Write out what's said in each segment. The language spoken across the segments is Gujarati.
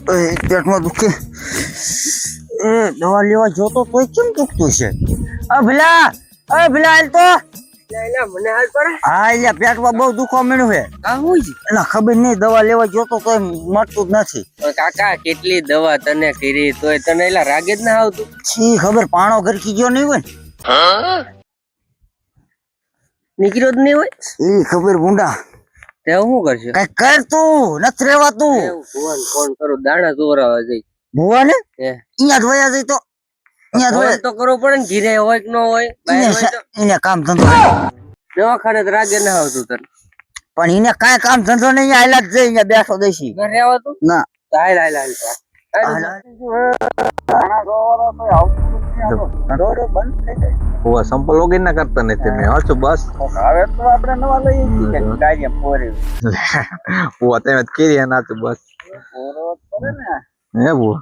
પેટમાં દુખે એ દવા લેવા જોતો તોય કેમ દુખતું છે ભલા હાલ તો મને હાલ પડે હા એટલે પેટમાં બહુ દુખવા મળ્યું છે એટલે ખબર નહીં દવા લેવા જોતો તોય મળતું જ નથી કાકા કેટલી દવા તને કરી તોય તને એલા રાગે જ ના આવતું છી ખબર પાણો ગરકી ગયો નહીં હોય નીકળ્યો જ નહીં હોય એ ખબર ભૂંડા તે શું કરશે કઈ કર તું નથી રેવાતું ભુવન કોણ કરું દાણા ચોરાવા જઈ ભુવા ને હે અહીંયા ધોયા જઈ તો અહીંયા ફોન ધોયા તો કરવો પડે ને ઘીરે હોય કે ન હોય બહાર હોય તો એને કામ ધંધો દવાખાને તો રાગે ના આવતું તને પણ એને કાંઈ કામ ધંધો નહીં હાલ્યા જ જઈ અહીંયા બેઠો દેશી ઘરે આવતું ના હાલ હાલ હાલ હુઆ સંપલ લોગિન ના કરતા નથી મેં હાચો બસ હવે તો આપણે નવા લઈએ છીએ ગાડીએ પોરે હુઆ તમે કેરી ના તો બસ હે હુઆ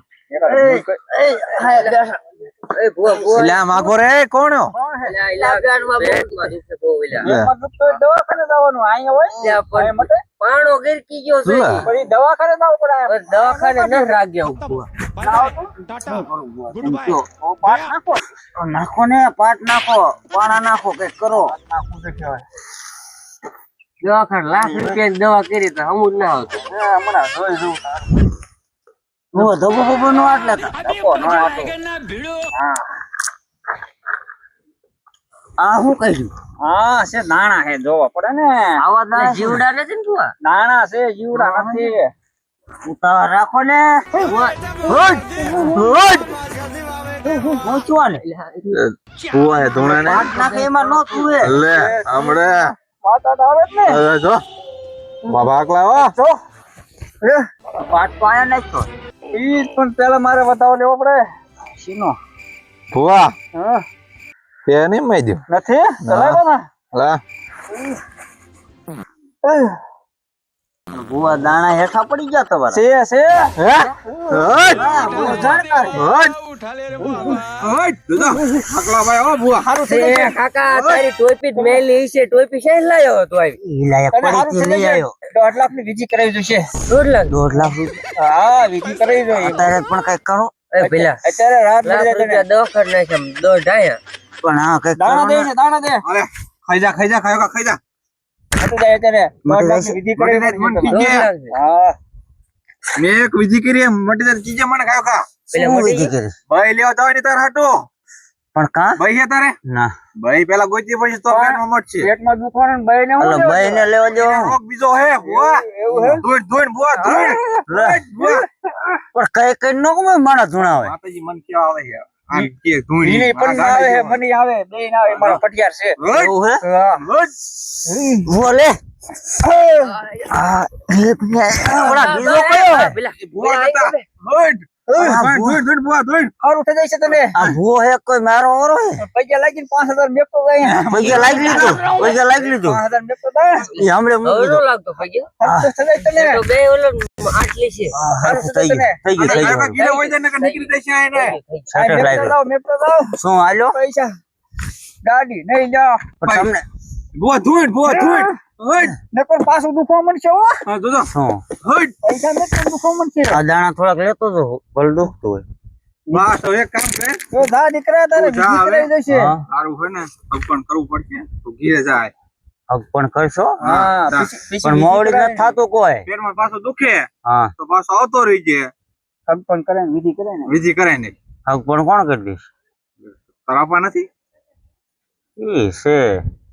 એ ભુવા ભુવા એટલે આ માગો રે કોણ પાણો ગેરકી ગયો છે દવાખાને ન રાગ્યા નાખો ને પાટ નાખો પાણા નાખો કઈક કરો દવાખાને ₹1,00,000 દવા કરી તો હમું જ ના આવતું ધબો બબો નો આટલે આ શું કહ્યું હા છે દાણા છે જોવા પડે ને આવા દાણા જીવડા નથી ને ભુવા દાણા છે જીવડા નથી ઉતાવળ રાખો ને હુઆ હે ધોણા ને પાટ નાખે એમાં નો તુવે લે હમણે પાટ આવે જ ને હવે જો બાબા આકલા હો જો પાટ પાયા નાખો ઈ પણ પેલા મારે બતાવો લેવો પડે સીનો હુઆ હા તે નહીં મેં દો નથી ચલાવો ને લા બુઆ દાણા હેઠા પડી ગયા તમારા છે હે આકલા ભાઈ હો ભુઆ સારું એ કાકા તારી ટોપી જ મેલી છે ટોપી છે લાયો હતો આવી ઈ લાયક પડી લઈ આવ્યો 1.5 લાખ ની વિધિ કરાવી જોશે 1.5 લાખ 1.5 લાખ હા વિધિ કરાવી જોઈએ અત્યારે પણ કઈક કરો એ પેલા અત્યારે રાત લાખ રૂપિયા દવાખાને નાખ્યા દોઢ આયા પણ હા કઈક દાણા દે કરો ને દાણા દે અરે ખાઈ જા ખાઈ જા હટી જાય અત્યારે 1.5 લાખ ની વિધિ કરાવી મટી જાય, જોશે. મટી જાય. હા મેં એક વિધિ કરી મટી જાય ચીજે મને ખાયો ખા પેલા શું મોટી વિધિ કરી ભાઈ લેવા જાવ ને તાર હાટો પણ કા ભાઈ હે તારે ના ભાઈ પેલા ગોતી પછી તો પેટમાં મટશે પેટમાં દુખવાનું ને બાઈને ઓલો હું ભાઈ ને લેવા દો રોગ બીજો હે બુઆ એવું હે ધોઈન બુઆ ધોઈન બુઆ પણ કઈ નો કમે માણા ધૂણા હોય માતાજી મન કેવા આવે છે આમ કે ધોઈન ઈને પણ આવે હે બની આવે બે ના આવે મારો પટિયાર છે એવું હે હા બોલે આ લે ઓલા બીજો કયો હે પેલા બુઆ હતા ધોઈન બુઆ ધોઈન હારું થઈ જાય છે તને આ ભૂવો હે કોઈ મારો ઓરો હે પૈસા લાગીને 5000 મેપતો જાય પૈસા લાગી લીધું 5000 મેપતો જાય એ હમણે મૂકી હવે દો નો લાગતો ભાઈ હારું થઈ જાય તને તો બે ઓલો આટલી છે હા થઈ ગયું ગીલે હોય ને કે નીકળી જશે આને સાચો લાગ્યો મેપતો જાવ શું હાલ્યો પૈસા ગાડી નહીં જાઓ પણ તમને બુઆ ધોઈન હોય નકર પાછું દુખવા મળશે હો હા જોજો શું હોય પૈસા નકર દુખવા મળશે આ દાણા થોડાક લેતો તો ભલ દુખતું હોય બસ તો એક કામ કરે તો જા દીકરા તારે તું જા વિધિ કરાવી હવે. જશે હા. સારું હોય ને અપણ કરવું પડશે તો ઘીરે જાય હવે પણ કરશો હા જા. પણ મોવડી નથી થતું કોઈ પેરમાં પાછો દુખે હા તો પાછો આવતો રહી જાય અર્પણ કરે ને વિધિ કરે ને વિધિ કરાય ને હવે પણ કોણ કરી દઈશ તરાપા નથી ઈ છે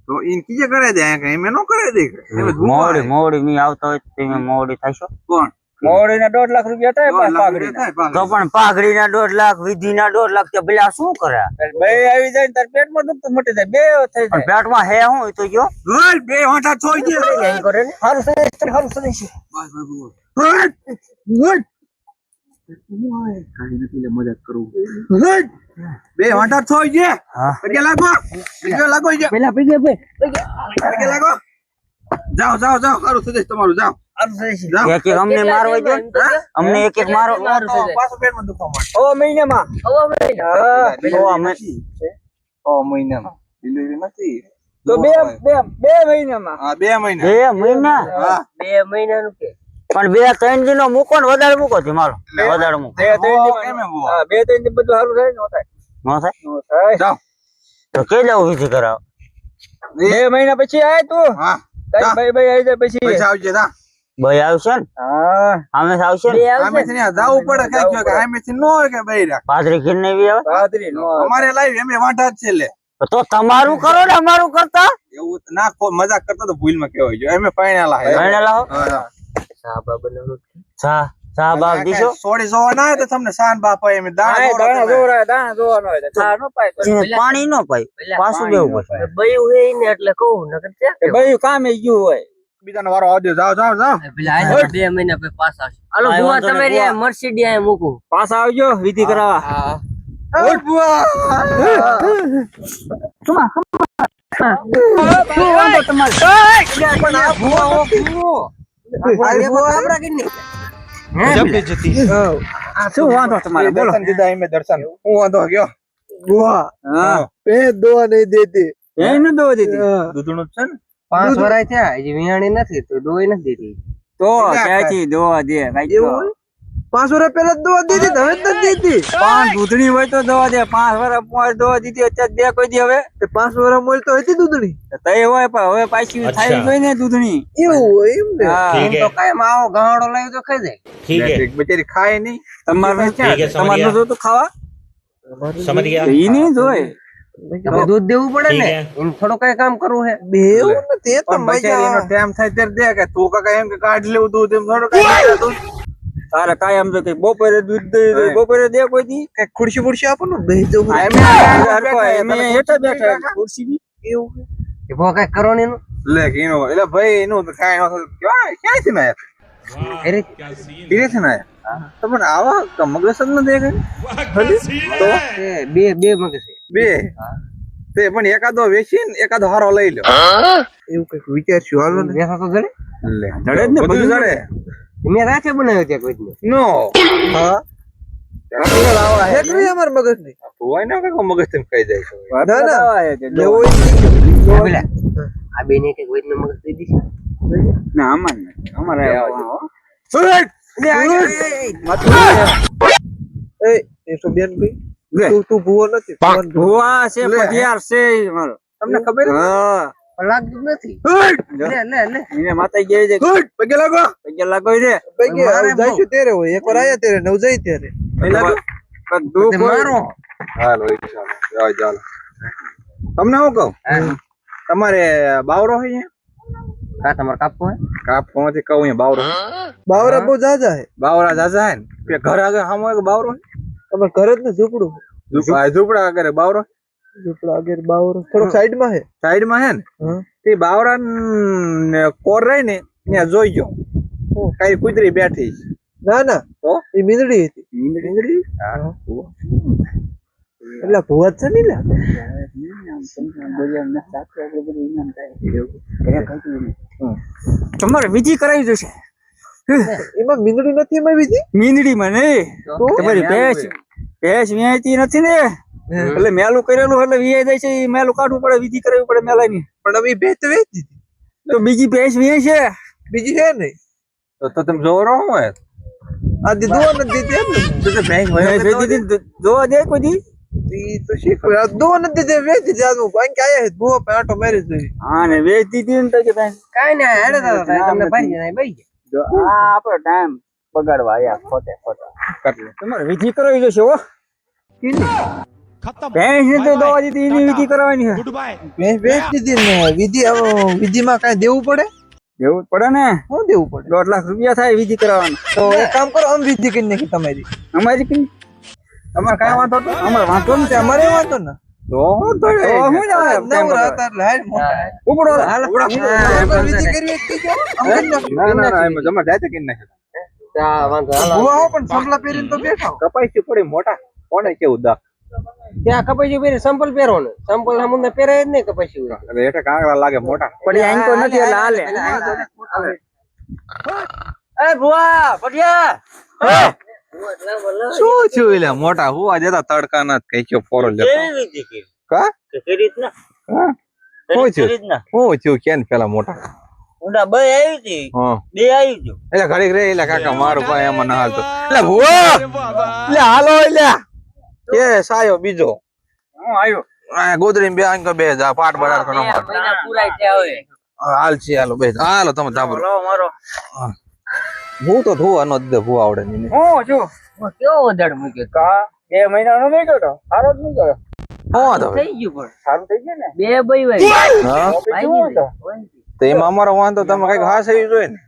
તો ઈન કીજે કરાય દે કે એમે નો કરાય દે એમે મોવડી મોવડી મી આવતા હોય તો તમે મોવડી થશો કોણ મોવડીના 1.5 લાખ રૂપિયા થાય દોઢ લાખ પાઘડીના. રૂપિયા થાય તો પણ પાઘડી ના 1.5 લાખ વિધિ ના 1.5 લાખ કે પેલા શું કરે બે આવી જાય ને તાર પેટમાં દુખતું મટી જાય બે થઈ પણ જાય પેટમાં હે હું એ તો જો ગોલ બે વાંટા છોઈ દે અહીં કરે ને હારું થઈ જાય હારું થઈ જશે બે વાંટા છોઈ દે હા પગે લાગો ઈ પેલા પૈસા પગે લાગો જાઓ સારું થઈ જશે તમારું જાઓ હારું થઈ જશે જાઓ એક એક અમને મારવા જો અમને એક એક મારો પાછું પેટમાં દુખવા માંડે ઓ મહિનામાં હવે મહિના હા તો અમે મહિનામાં ડિલિવરી નથી તો બે મહિનામાં હા 2 મહિના 2 મહિના હા 2 મહિનાનું કે પણ 2-3 દી નો મૂકો ને વધારે મૂકો થી મારો વધારે મૂકો બે ત્રણ દી કેમ એમ માં- હોવા? હા, 2-3 દી બધું સારું થાય, નો થાય. ન થાય નો થાય. જાઓ તો કે જાવ વિધિ કરાવ 2 મહિના પછી આય તું હા તારી ભાઈ આવી જાય પછી પૈસા આવજે જા ભાઈ આવશે ને હા આમે આવશે ને આમેથી ને જાવું પડે કઈ કે આમેથી નો હોય કે બૈરા પાદરી ખીર ને એવી આવે બાદરી નો આવે. અમારે લાઈવ એમે વાંઢા જ છે લે તો તમારું કરો ને અમારું કરતા એવું તો ના મજાક કરતો તો ભૂલમાં કેવાય જો એમે પાણેલા હે ભણેલા હો હા. સાબા બનાવવાનું ચા ચા બાપ દીશો સોડી જોવા ના આવે તો તમને સાન બાપ હોય એમ આય દાણા દાણા જોરા, દાણા જોવાનો હોય તો ચા નો પાય તો. એને પાણી ન પાય પાછું બેવું પડે બયું હે ને એટલે કહું નકર ક્યાં કે ભાઈ કામ ઈ ગયું હોય. બીજાનો વારો આવજો જાઓ જાઓ જાઓ પેલા આજ 2 મહિના પછી પાછા આવશે હાલો કાંઈ બુઆ વાંધો નહીં, તમારી બુઆ. આ મર્સિડી આ મૂકું પાછા આવજો વિધિ કરાવવા. હા ઓય બુઆ શું વાંધો તમારે? પણ આ બુઆ ઓ બુઆ આ બુઆ આપડા કેટલી શું વાંધો તમારે? બોલો. દર્શન દીધા એમે દર્શન હું વાંધો ગયો હા એને દો દીધી દૂધણું જ છે ને 5 વર્ષ થયા હજી વિયાણી નથી તો દોઈ નથી દીધી તો ક્યાંથી દોવા દે કાંઈક તો. 5 વર્ષ પહેલા દવા દીધી હવે જ દીધી 5 દૂધણી હોય તો દવા દે. 5 વર્ષ પોર દવા દીધી અત્યારે દે કોઈ દી હવે 5 વર્ષ મોલ તો હતી દૂધણી તઈ હોય પણ હવે પાછી થાય જોઈ ને દૂધણી. એવું હોય એમ ને હા. એમ તો કાયમ આવો ગાંડો લાવી તો ખાઈ જાય ठीक है બિચારી ખાય નહીં તમારે ठीक है समझ તમારે गया જોતું ખાવા समझ गया ઈ નહીં જોય. આપણે દૂધ દેવું પડે ને ठीक है। એમ થોડું કઈ કામ કરવું હે બેવું નથી તો બિચારી એનો ટાઈમ થાય ત્યારે દે કે તું કાકા એમ કે કાઢ લેવું દૂધ એમ થોડું કાઈ દૂધ તારે કાયમ તો કઈ બપોરે દૂધ દે તો બપોરે દે કોઈ દી. કે ખુરશી ખુરશી આપો ને બેહી જવું એમે હેઠે બેઠા ખુરશી બી. એવું એ ભો કઈ કરવાની નું લે કીનો એટલે ભાઈ એનું તો કાઈ ન ક્યાંથી ના અરે ધીરે છે ને તો પણ આવા મગજ જ ન દે કઈ તો એ બે મગે છે બે તે પણ એકાદો વેચીને એકાદો હારો લઈ લો એવું કઈક વિચારશું હાલો ને વેસા તો જડે લે જડે જ ને, બધું બધું જડે મેં રાતે બનાવ્યો ત્યાં કોઈ દી નો હા હેકરી અમાર મગજ ની હોય ને કઈ મગજ તેમ કહી જાય છે ના ના લેવો પેલા આ બેને કઈ કોઈ નું મગજ દઈ દીધી ના અમાર નથી. અમારે એ તો બેન ભાઈ લે. તું ભૂવો નથી ભુવા છે લે. પટિયાર છે ઈ મારો. તમને ખબર હા પણ લાગતું જ નથી લે એને માતા ગઈ છે પગે લાગો પગે લાગો રે. પગે જઈશું ત્યારે હોય એકવાર આયા ત્યારે નવ જઈ ત્યારે બધું તે કોઈ- મારો હાલો ચાલો ચાલો તમને હું કહું તમારે બાવરો હોય અહીંયા કા તમારે કાપવો હે કાપવામાંથી કહું અહીંયા બાવરો બાવરા બહુ જાજા હે બાવરા જાજા હે ને કે ઘર આગળ સામો એક બાવરો તમારે ઘર જ ને ઝૂંપડું ઝૂંપડા આગળ બાવરો ઝૂંપડા આગળ બાવરો થોડોક સાઈડ માં હે સાઈડમાં હે ને હા તે બાવરા ને કોર રહી ને ત્યાં જોઈ ગયો કઈ કુતરી બેઠી છે. ના ના તો એ મીંદડી હતી મીંદડી એટલે ભુવા જ છે ને લે તમારે વિધિ કરાવી જશે એમાં મીંદડી નથી એમાં વિધિ મીંદડી માં નહીં તમારી ભેંસ વ્યાયતી નથી ને એટલે મેલું કરેલું એટલે વિયાઈ જાય છે ઈ મેલું કાઢવું પડે વિધિ કરવી પડે મેલાની. પણ હવે ભેત વેચ દીધી તો બીજી ભેંસ વ્યાય છે બીજી હે નહીં તો તમે જોવો રહો હોય આ દીધું નથી દીધી એમ ને તો તે ભેંસ હોય ભેંસ વેચી દીધી. જોવા દે કોઈ દી. ઈ તો શીખવે આ દો નથી દીધી વેચ દીધી આ કારણ કે આયા હે ભુવા પણ આટો મારી જોઈ હા ને વેચ દીધી ને તો કે ભેંસ કાઈ ના હેડે દાદા તમને ભાઈ જાય ભાઈ આ આપણો ટાઈમ બગાડવા આયા ખોટે ખોટા. તમારે વિધિ કરાવી જશે હો. ભેંસ ને તો દવા દીધી એની વિધિ કરવાની છે. ભેંસ વેચ દીધી ને વિધિ હવે વિધિમાં કાંઈ દેવું પડે દેવું જ પડે ને. શું દેવું પડે 1.5 લાખ રૂપિયા થાય વિધિ કરવાનું. તો એક કામ કરો આમ વિધિ કરી નાખી તમારી અમારી કઈ તમારે કાંઈ વાંધો તો અમારે વાંધો નથી. અમારે વાંધો ને તો હું તો તો હું જવા નવરા હતા એટલે હાલ મોટા ઉપડો હાલ વિધિ કરવી હતી કે આમ કરી નાખી. ના એમ જમા જાતે કરી નાખે વાંધો હાલો ભુવા હો પણ સંભલા પહેરીને તો બેઠા હો. કપાઈ પડી મોટા કોને કેવું દા ત્યાં કપાઈ પહેરે સંપલ પહેરો ને સંપલ હમું પહેરે જ નહીં કપાઈ એટલે એટલે કાંગડા લાગે મોટા પણ એ આંકો નથી એટલે હાલે. એ ભુવા પટિયા શું થયું એટલે મોટા હુવા જતા તડકા ના કઈ કયો ફોરો લેતો કેવી વિધિ કરી કા કે કરી જ ના હા શું કરી જ થયું ના શું થયું કેન પેલા મોટા ઊંડા બે આવી હતી હા બે આવી છું એટલે ઘડીક રે એટલે કાકા મારું ભાઈ એમાં ના હાલતો એટલે ભૂવા એટલે હાલો એટલે કે સાયો બીજો હું આવ્યો આ ગોદરી બે અંક બે જા પાટ બરાબર કરો મહિના પૂરા થયા હવે હાલ છે હાલો બે હાલો તમે ધાબરો લો મારો હું તો ધોવા નો દે ભૂવા આવડે નહીં હું છું કેવો વધારે મૂક્યો કા 2 મહિનાનો નહીં ગયો સારો જ નહીં ગયો હું તો થઈ ગયું પણ સારું થઈ ગયું ને બે બઈ વાય હા તો એમાં અમારો વાંધો તમે કઈક હાસ એવી જોઈએ ને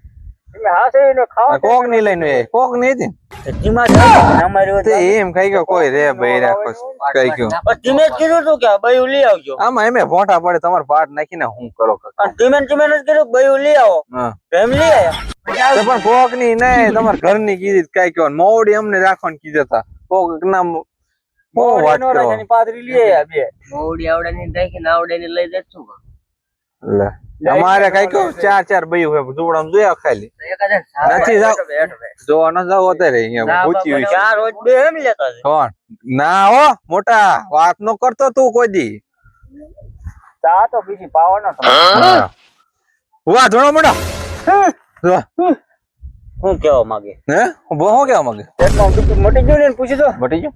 તમે હા છે ને ખાવા કોક ની લઈને કોક ની હતી ધીમા જાઓ અમારી તે એમ કઈ ગયો કોઈ રે ભાઈ રાખો કઈ ગયો ધીમે જ કીધું તું કે બયું લઈ આવજો આમાં એમે ભોંઠા પડે તમારે પાટ નાખીને હું કરો અને ધીમે જ કીધું બયું લઈ આવો હા એમ લઈ આવ્યા તો પણ કોક ની નહીં તમારે ઘર ની કીધી કઈ કયો મોવડી અમને રાખવાનું કીધા હતા કોક ના બહુ વાત કરો રાજની પાદરી લઈ આયા બે મોવડી આવડે ની રાખીને આવડે ની લઈ જશું લે અમારે કઈ કયો ચાર બયું હોય જોડામ જોયા ખાલી નથી જાવ જોવા ન જાવ અત્યારે અહીંયા પૂછી હોય છે. ચાર રોજ બે એમ લેતા છે કોણ ના હો મોટા વાત નો કરતો તું કોઈ દી ચા તો બીજી પાવાનો હા. વાહ ધોણો મોટા શું કેવા માંગે હે હું કેવા માંગે પેટમાં દુખતું મટી ગયું ને પૂછી દો મટી ગયો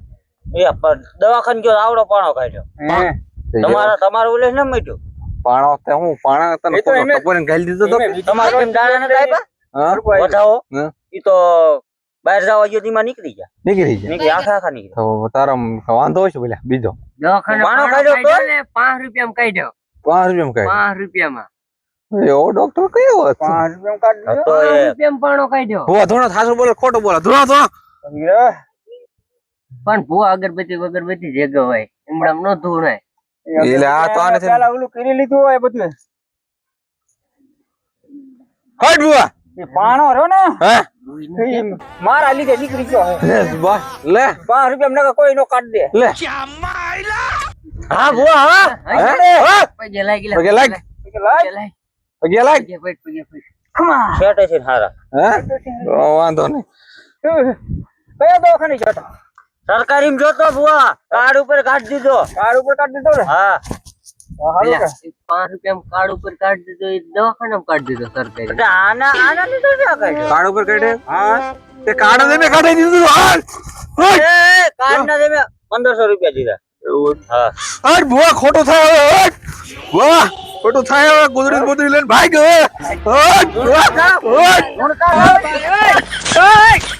એ પણ દવાખાને ગયો આવડો પાણો કાઢ્યો તમારું ઉલ્લેખ ન મટ્યું પાણો તે હું પાણા તને એ તો એમે- ટપોરીને ઘાલી દીધો તો તમારે એમ દાડા નથી આપ્યા હા વધાવો હા. ઈ તો બહાર જવા ગયો ધીમા નીકળી ગયા નીકળી જાય નીકળી આખા નીકળી તો તારા વાંધો હશે પેલા બીજો દવાખાને પાણો પાણો કાઢ્યો તો? કાઢ્યો ને 5 રૂપિયામાં કાઢ્યો 5 રૂપિયા કઈ 5 રૂપિયામાં એવો ડોક્ટર કયો હતો 5 રૂપિયા કાઢ દીધો તો 5 એ રૂપિયામાં પાણો કાઢ્યો ભૂવા ધોણો થાસો બોલે ખોટો બોલે ધોણો પણ ભૂવા અગરબત્તી જેગો હોય એમડામ નો ધૂણાય એટલે આ તો આને પેલા ઓલું કરી લીધું હોય બધું હટ ભૂવા એ પાણો રહ્યો ને હે એ મારા લીધે નીકળી ગયો લે બા લે 5 રૂપિયા કોઈ નો કાઢ દે લે હા ભુવા હા હે પગે લાગી પગે લાગ પગે લાગ પગે લાગ પગે પગે શેઠ છે હારા હે તો વાંધો નહીં કયા દવાખાને જતો સરકારી માં જોતો ભુવા કાર્ડ ઉપર કાઢી દીધો કાર ઉપર કાઢ દીધો ને હા હારું કે 5 રૂપિયામાં કાર્ડ ઉપર કાઢી દીધો એ દવાખાનામાં કાઢી દીધો સરકારી એટલે આના લીધો છે આ કાઢ્યો કાર્ડ ઉપર કાઢે હા તે કાર્ડ દે મે કાઢી દીધું હાલ એ કાર્ડ ના દે મેં 1500 રૂપિયા દીધા હા હટ ભૂવા ખોટું થાય હવે હટ ભૂવા ખોટું થાય હવે ગોદડી લઈને ભાગ હવે હટ ભૂવા, હટ